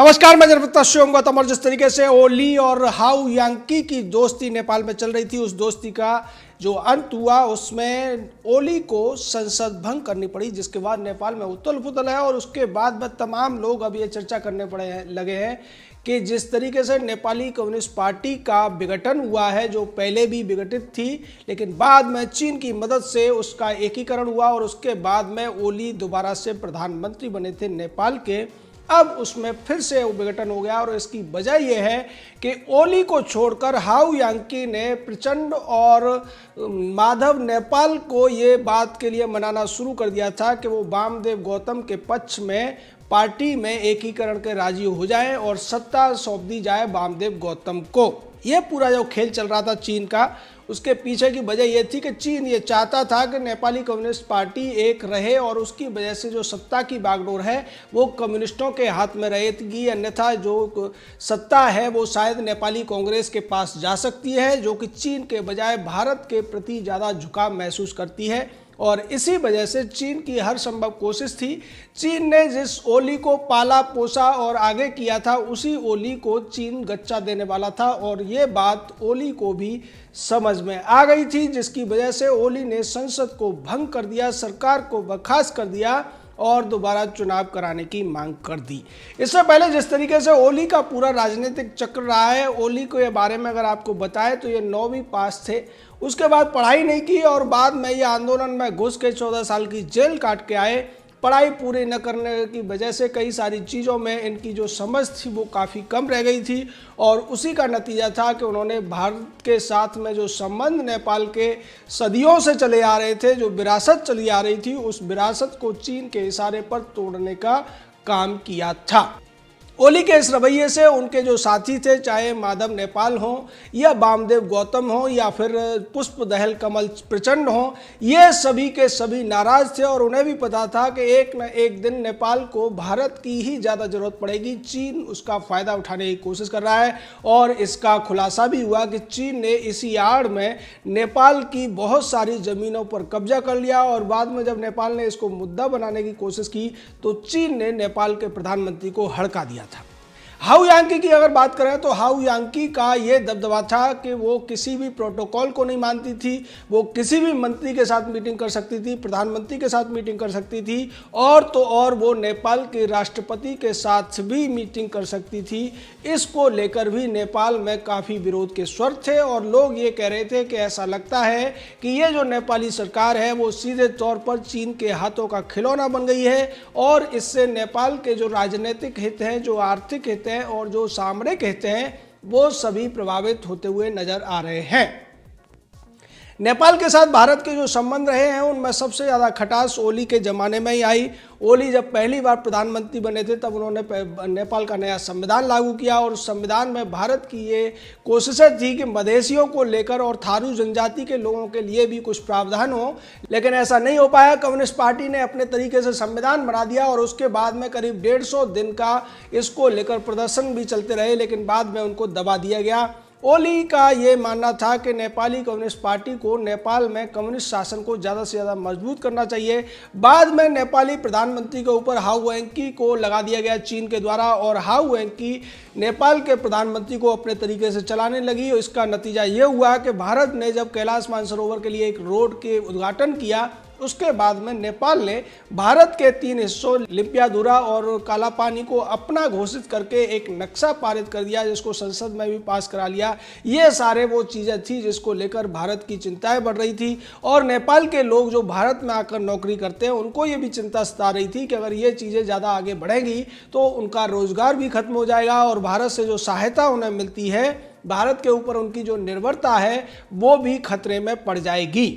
नमस्कार, मैं जनप्रता शिवम। और जिस तरीके से ओली और हाउ यांकी की दोस्ती नेपाल में चल रही थी, उस दोस्ती का जो अंत हुआ उसमें ओली को संसद भंग करनी पड़ी, जिसके बाद नेपाल में उथल पुथल है। और उसके बाद में तमाम लोग अब ये चर्चा करने लगे हैं कि जिस तरीके से नेपाली कम्युनिस्ट पार्टी का विघटन हुआ है, जो पहले भी विघटित थी लेकिन बाद में चीन की मदद से उसका एकीकरण हुआ और उसके बाद में ओली दोबारा से प्रधानमंत्री बने थे नेपाल के, अब उसमें फिर से विघटन हो गया। और इसकी वजह यह है कि ओली को छोड़कर हाउ यांकी ने प्रचंड और माधव नेपाल को ये बात के लिए मनाना शुरू कर दिया था कि वो वामदेव गौतम के पक्ष में पार्टी में एकीकरण के राजी हो जाएं और सत्ता सौंप दी जाए वामदेव गौतम को। ये पूरा जो खेल चल रहा था चीन का, उसके पीछे की वजह यह थी कि चीन ये चाहता था कि नेपाली कम्युनिस्ट पार्टी एक रहे और उसकी वजह से जो सत्ता की बागडोर है वो कम्युनिस्टों के हाथ में रहेगी, अन्यथा जो सत्ता है वो शायद नेपाली कांग्रेस के पास जा सकती है, जो कि चीन के बजाय भारत के प्रति ज़्यादा झुकाव महसूस करती है। और इसी वजह से चीन की हर संभव कोशिश थी। चीन ने जिस ओली को पाला पोसा और आगे किया था, उसी ओली को चीन गच्चा देने वाला था। और ये बात ओली को भी समझ में आ गई थी, जिसकी वजह से ओली ने संसद को भंग कर दिया, सरकार को बर्खास्त कर दिया और दोबारा चुनाव कराने की मांग कर दी। इससे पहले जिस तरीके से ओली का पूरा राजनीतिक चक्र रहा है, ओली के बारे में अगर आपको बताएं तो ये 9वीं पास थे, उसके बाद पढ़ाई नहीं की और बाद में ये आंदोलन में घुस के 14 साल की जेल काट के आए। पढ़ाई पूरी न करने की वजह से कई सारी चीज़ों में इनकी जो समझ थी वो काफ़ी कम रह गई थी और उसी का नतीजा था कि उन्होंने भारत के साथ में जो संबंध नेपाल के सदियों से चले आ रहे थे, जो विरासत चली आ रही थी, उस विरासत को चीन के इशारे पर तोड़ने का काम किया था। ओली के इस रवैये से उनके जो साथी थे, चाहे माधव नेपाल हों या वामदेव गौतम हों या फिर पुष्प दहल कमल प्रचंड हों, ये सभी के सभी नाराज थे और उन्हें भी पता था कि एक न एक दिन नेपाल को भारत की ही ज़्यादा जरूरत पड़ेगी। चीन उसका फ़ायदा उठाने की कोशिश कर रहा है और इसका खुलासा भी हुआ कि चीन ने इसी आड़ में नेपाल की बहुत सारी ज़मीनों पर कब्जा कर लिया। और बाद में जब नेपाल ने इसको मुद्दा बनाने की कोशिश की तो चीन ने नेपाल के प्रधानमंत्री को हड़का दिया था। हाउ यांकी की अगर बात करें तो हाउ यांकी का ये दबदबा था कि वो किसी भी प्रोटोकॉल को नहीं मानती थी, वो किसी भी मंत्री के साथ मीटिंग कर सकती थी, प्रधानमंत्री के साथ मीटिंग कर सकती थी और तो और वो नेपाल के राष्ट्रपति के साथ भी मीटिंग कर सकती थी। इसको लेकर भी नेपाल में काफ़ी विरोध के स्वर थे और लोग ये कह रहे थे कि ऐसा लगता है कि ये जो नेपाली सरकार है वो सीधे तौर पर चीन के हाथों का खिलौना बन गई है और इससे नेपाल के जो राजनीतिक हित हैं, जो आर्थिक हित हैं और जो सामरिक हित हैं, वो सभी प्रभावित होते हुए नजर आ रहे हैं। नेपाल के साथ भारत के जो संबंध रहे हैं उनमें सबसे ज़्यादा खटास ओली के ज़माने में ही आई। ओली जब पहली बार प्रधानमंत्री बने थे तब उन्होंने नेपाल का नया संविधान लागू किया और उस संविधान में भारत की ये कोशिशें थी कि मधेसियों को लेकर और थारू जनजाति के लोगों के लिए भी कुछ प्रावधान हो, लेकिन ऐसा नहीं हो पाया। कम्युनिस्ट पार्टी ने अपने तरीके से संविधान बना दिया और उसके बाद में करीब 150 दिन का इसको लेकर प्रदर्शन भी चलते रहे, लेकिन बाद में उनको दबा दिया गया। ओली का ये मानना था कि नेपाली कम्युनिस्ट पार्टी को नेपाल में कम्युनिस्ट शासन को ज़्यादा से ज़्यादा मजबूत करना चाहिए। बाद में नेपाली प्रधानमंत्री के ऊपर हाउ यांकी को लगा दिया गया चीन के द्वारा और हाउ यांकी नेपाल के प्रधानमंत्री को अपने तरीके से चलाने लगी। इसका नतीजा ये हुआ कि भारत ने जब कैलाश मानसरोवर के लिए एक रोड के उद्घाटन किया, उसके बाद में नेपाल ने भारत के 3 हिस्सों लिम्पियाधुरा और कालापानी को अपना घोषित करके एक नक्शा पारित कर दिया, जिसको संसद में भी पास करा लिया। ये सारे वो चीज़ें थी जिसको लेकर भारत की चिंताएं बढ़ रही थी और नेपाल के लोग जो भारत में आकर नौकरी करते हैं उनको ये भी चिंता सता रही थी कि अगर ये चीज़ें ज़्यादा आगे बढ़ेंगी तो उनका रोजगार भी खत्म हो जाएगा और भारत से जो सहायता उन्हें मिलती है, भारत के ऊपर उनकी जो निर्भरता है, वो भी खतरे में पड़ जाएगी।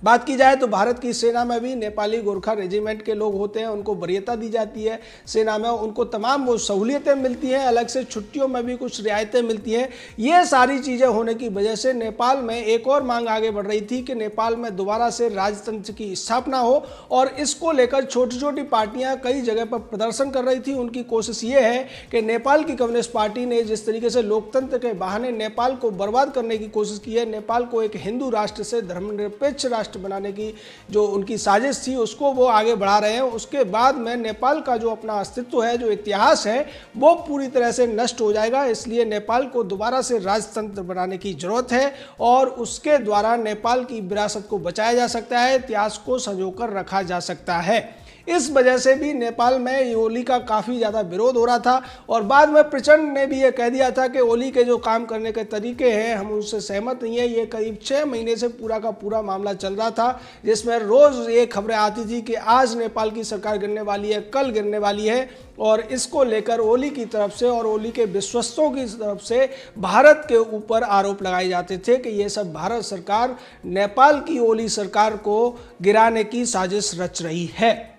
बात की जाए तो भारत की सेना में भी नेपाली गोरखा रेजिमेंट के लोग होते हैं, उनको वरीयता दी जाती है सेना में, उनको तमाम वो सहूलियतें मिलती हैं, अलग से छुट्टियों में भी कुछ रियायतें मिलती हैं। ये सारी चीज़ें होने की वजह से नेपाल में एक और मांग आगे बढ़ रही थी कि नेपाल में दोबारा से राजतंत्र की स्थापना हो और इसको लेकर छोटी छोटी पार्टियां कई जगह पर प्रदर्शन कर रही थी। उनकी कोशिश ये है कि नेपाल की कम्युनिस्ट पार्टी ने जिस तरीके से लोकतंत्र के बहाने नेपाल को बर्बाद करने की कोशिश की है, नेपाल को एक हिंदू राष्ट्र से धर्मनिरपेक्ष राष्ट्र राष्ट्र बनाने की जो उनकी साजिश थी उसको वो आगे बढ़ा रहे हैं। उसके बाद में नेपाल का जो अपना अस्तित्व है, जो इतिहास है, वो पूरी तरह से नष्ट हो जाएगा। इसलिए नेपाल को दोबारा से राजतंत्र बनाने की जरूरत है और उसके द्वारा नेपाल की विरासत को बचाया जा सकता है, इतिहास को संजोकर रखा जा सकता है। इस वजह से भी नेपाल में ओली का काफ़ी ज़्यादा विरोध हो रहा था और बाद में प्रचंड ने भी ये कह दिया था कि ओली के जो काम करने के तरीके हैं हम उनसे सहमत नहीं है। ये करीब 6 महीने से पूरा का पूरा मामला चल रहा था, जिसमें रोज़ ये खबरें आती थी कि आज नेपाल की सरकार गिरने वाली है, कल गिरने वाली है। और इसको लेकर ओली की तरफ से और ओली के विश्वस्तों की तरफ से भारत के ऊपर आरोप लगाए जाते थे कि ये सब भारत सरकार नेपाल की ओली सरकार को गिराने की साजिश रच रही है।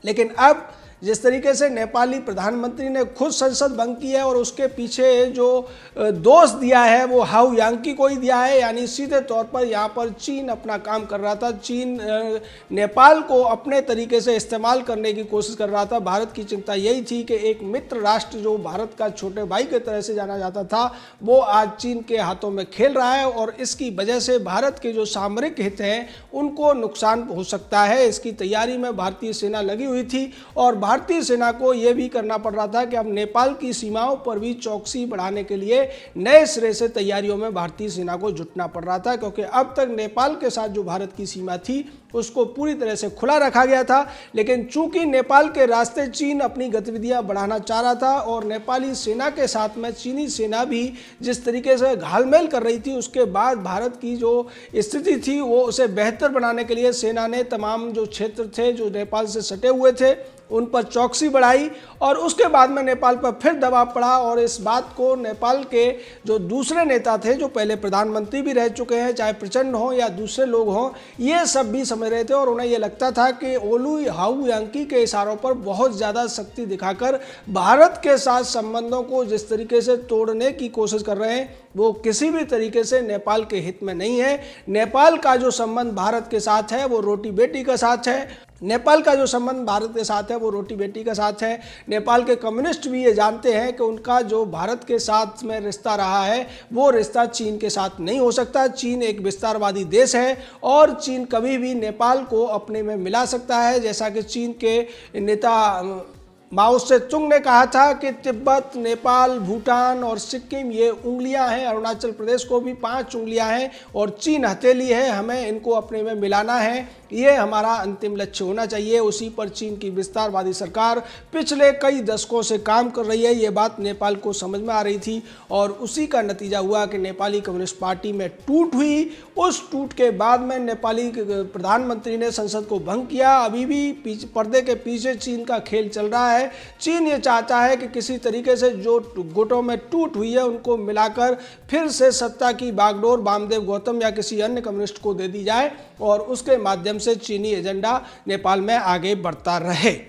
लेकिन अब जिस तरीके से नेपाली प्रधानमंत्री ने खुद संसद भंग की है और उसके पीछे जो दोष दिया है वो हाउ यांकी को ही दिया है, यानी सीधे तौर पर यहाँ पर चीन अपना काम कर रहा था। चीन नेपाल को अपने तरीके से इस्तेमाल करने की कोशिश कर रहा था। भारत की चिंता यही थी कि एक मित्र राष्ट्र जो भारत का छोटे भाई के तरह से जाना जाता था वो आज चीन के हाथों में खेल रहा है और इसकी वजह से भारत के जो सामरिक हित हैं उनको नुकसान हो सकता है। इसकी तैयारी में भारतीय सेना लगी हुई थी और भारतीय सेना को यह भी करना पड़ रहा था कि अब नेपाल की सीमाओं पर भी चौकसी बढ़ाने के लिए नए सिरे से तैयारियों में भारतीय सेना को जुटना पड़ रहा था, क्योंकि अब तक नेपाल के साथ जो भारत की सीमा थी उसको पूरी तरह से खुला रखा गया था। लेकिन चूंकि नेपाल के रास्ते चीन अपनी गतिविधियां बढ़ाना चाह रहा था और नेपाली सेना के साथ में चीनी सेना भी जिस तरीके से घालमेल कर रही थी, उसके बाद भारत की जो स्थिति थी वो उसे बेहतर बनाने के लिए सेना ने तमाम जो क्षेत्र थे जो नेपाल से सटे हुए थे उन पर चौकसी बढ़ाई और उसके बाद में नेपाल पर फिर दबाव पड़ा। और इस बात को नेपाल के जो दूसरे नेता थे, जो पहले प्रधानमंत्री भी रह चुके हैं, चाहे प्रचंड हों या दूसरे लोग हों, ये सब भी समझ रहे थे और उन्हें यह लगता था कि ओली हाउ यांकी के इशारों पर बहुत ज़्यादा शक्ति दिखाकर भारत के साथ संबंधों को जिस तरीके से तोड़ने की कोशिश कर रहे हैं वो किसी भी तरीके से नेपाल के हित में नहीं है। नेपाल का जो संबंध भारत के साथ है वो रोटी बेटी का साथ है। नेपाल का जो संबंध भारत के साथ है वो रोटी बेटी का साथ है। नेपाल के कम्युनिस्ट भी ये जानते हैं कि उनका जो भारत के साथ में रिश्ता रहा है वो रिश्ता चीन के साथ नहीं हो सकता। चीन एक विस्तारवादी देश है और चीन कभी भी नेपाल को अपने में मिला सकता है। जैसा कि चीन के नेता माओ से तुंग ने कहा था कि तिब्बत, नेपाल, भूटान और सिक्किम ये उंगलियां हैं, अरुणाचल प्रदेश को भी 5 उंगलियां हैं और चीन हथेली है, हमें इनको अपने में मिलाना है, ये हमारा अंतिम लक्ष्य होना चाहिए। उसी पर चीन की विस्तारवादी सरकार पिछले कई दशकों से काम कर रही है। ये बात नेपाल को समझ में आ रही थी और उसी का नतीजा हुआ कि नेपाली कम्युनिस्ट पार्टी में टूट हुई। उस टूट के बाद में नेपाली प्रधानमंत्री ने संसद को भंग किया। अभी भी पर्दे के पीछे चीन का खेल चल रहा है। चीन ये चाहता है कि किसी तरीके से जो गुटों में टूट हुई है उनको मिलाकर फिर से सत्ता की बागडोर वामदेव गौतम या किसी अन्य कम्युनिस्ट को दे दी जाए और उसके माध्यम से चीनी एजेंडा नेपाल में आगे बढ़ता रहे।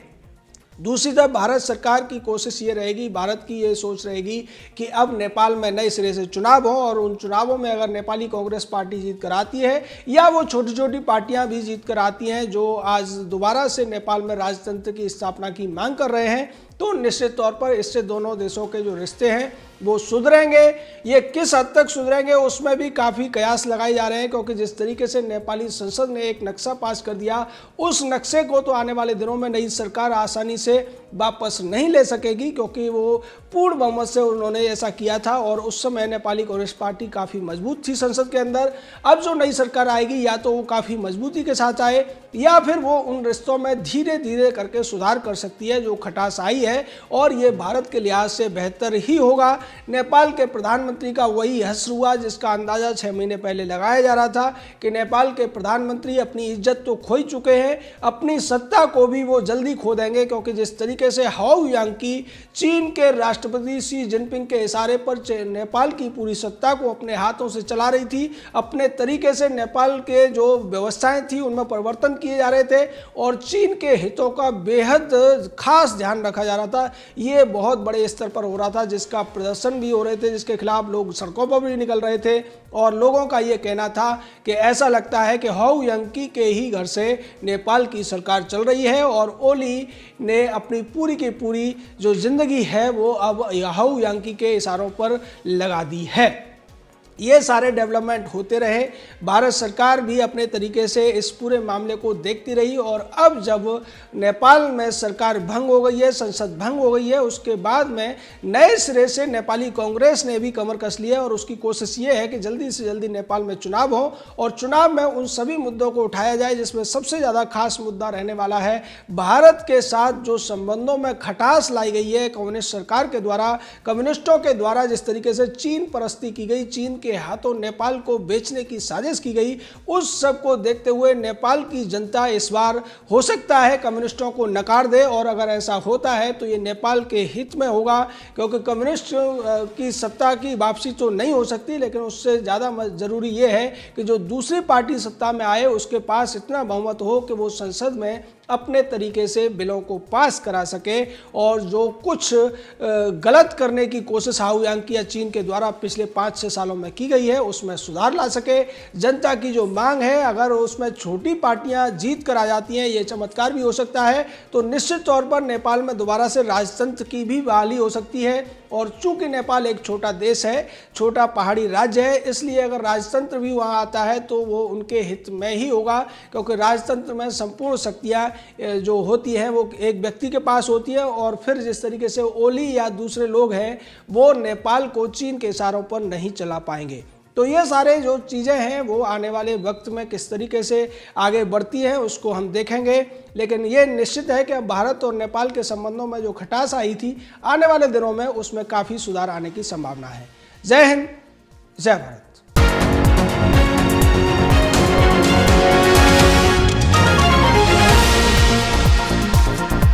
दूसरी तरफ भारत सरकार की कोशिश ये रहेगी, भारत की ये सोच रहेगी कि अब नेपाल में नए सिरे से चुनाव हो और उन चुनावों में अगर नेपाली कांग्रेस पार्टी जीत कर आती है या वो छोटी छोटी पार्टियां भी जीत कर आती हैं जो आज दोबारा से नेपाल में राजतंत्र की स्थापना की मांग कर रहे हैं, तो निश्चित तौर पर इससे दोनों देशों के जो रिश्ते हैं वो सुधरेंगे। ये किस हद तक सुधरेंगे उसमें भी काफ़ी कयास लगाए जा रहे हैं, क्योंकि जिस तरीके से नेपाली संसद ने एक नक्शा पास कर दिया उस नक्शे को तो आने वाले दिनों में नई सरकार आसानी से वापस नहीं ले सकेगी, क्योंकि वो पूर्ण बहुमत से उन्होंने ऐसा किया था और उस समय नेपाली कांग्रेस पार्टी काफ़ी मजबूत थी संसद के अंदर। अब जो नई सरकार आएगी या तो वो काफ़ी मजबूती के साथ आए या फिर वो उन रिश्तों में धीरे धीरे करके सुधार कर सकती है जो खटास आई है और ये भारत के लिहाज से बेहतर ही होगा। नेपाल के प्रधानमंत्री का वही हश्र हुआ जिसका अंदाजा 6 महीने पहले लगाया जा रहा था कि नेपाल के प्रधानमंत्री अपनी इज्जत तो खो ही चुके हैं, अपनी सत्ता को भी वो जल्दी खो देंगे, क्योंकि जिस तरीके से हाउ यांकी चीन के राष्ट्रपति शी जिनपिंग के इशारे पर नेपाल की पूरी सत्ता को अपने हाथों से चला रही थी, अपने तरीके से नेपाल के जो व्यवस्थाएं थी उनमें परिवर्तन किए जा रहे थे और चीन के हितों का बेहद खास ध्यान रखा जा रहा था। ये बहुत बड़े स्तर पर हो रहा था जिसका प्रदर्शन भी हो रहे थे, जिसके खिलाफ लोग सड़कों पर भी निकल रहे थे और लोगों का ये कहना था कि ऐसा लगता है कि हाउ यांकी के ही घर से नेपाल की सरकार चल रही है और ओली ने अपनी पूरी की पूरी जो जिंदगी है वो अब हाउ यांकी के इशारों पर लगा दी है। ये सारे डेवलपमेंट होते रहे, भारत सरकार भी अपने तरीके से इस पूरे मामले को देखती रही और अब जब नेपाल में सरकार भंग हो गई है, संसद भंग हो गई है, उसके बाद में नए सिरे से नेपाली कांग्रेस ने भी कमर कस लिया और उसकी कोशिश ये है कि जल्दी से जल्दी नेपाल में चुनाव हो और चुनाव में उन सभी मुद्दों को उठाया जाए जिसमें सबसे ज़्यादा खास मुद्दा रहने वाला है भारत के साथ जो संबंधों में खटास लाई गई है कम्युनिस्ट सरकार के द्वारा, कम्युनिस्टों के द्वारा जिस तरीके से चीन परस्ती की गई, चीन के हाथों नेपाल को बेचने की साजिश की गई, उस सब को देखते हुए नेपाल की जनता इस बार हो सकता है कम्युनिस्टों को नकार दे और अगर ऐसा होता है तो ये नेपाल के हित में होगा क्योंकि कम्युनिस्ट की सत्ता की वापसी तो नहीं हो सकती, लेकिन उससे ज़्यादा जरूरी ये है कि जो दूसरी पार्टी सत्ता में आए उसके पास इतना बहुमत हो कि वो संसद में अपने तरीके से बिलों को पास करा सके और जो कुछ गलत करने की कोशिश हाउ यांकी या चीन के द्वारा पिछले 5-6 सालों में की गई है उसमें सुधार ला सके। जनता की जो मांग है अगर उसमें छोटी पार्टियां जीत कर आ जाती हैं, ये चमत्कार भी हो सकता है, तो निश्चित तौर पर नेपाल में दोबारा से राजतंत्र की भी बहाली हो सकती है। और चूंकि नेपाल एक छोटा देश है, छोटा पहाड़ी राज्य है, इसलिए अगर राजतंत्र भी वहाँ आता है तो वो उनके हित में ही होगा क्योंकि राजतंत्र में संपूर्ण शक्तियाँ जो होती हैं वो एक व्यक्ति के पास होती है और फिर जिस तरीके से ओली या दूसरे लोग हैं वो नेपाल को चीन के इशारों पर नहीं चला पाएंगे। तो ये सारे जो चीज़ें हैं वो आने वाले वक्त में किस तरीके से आगे बढ़ती हैं उसको हम देखेंगे, लेकिन ये निश्चित है कि अब भारत और नेपाल के संबंधों में जो खटास आई थी आने वाले दिनों में उसमें काफ़ी सुधार आने की संभावना है। जय हिंद, जय भारत।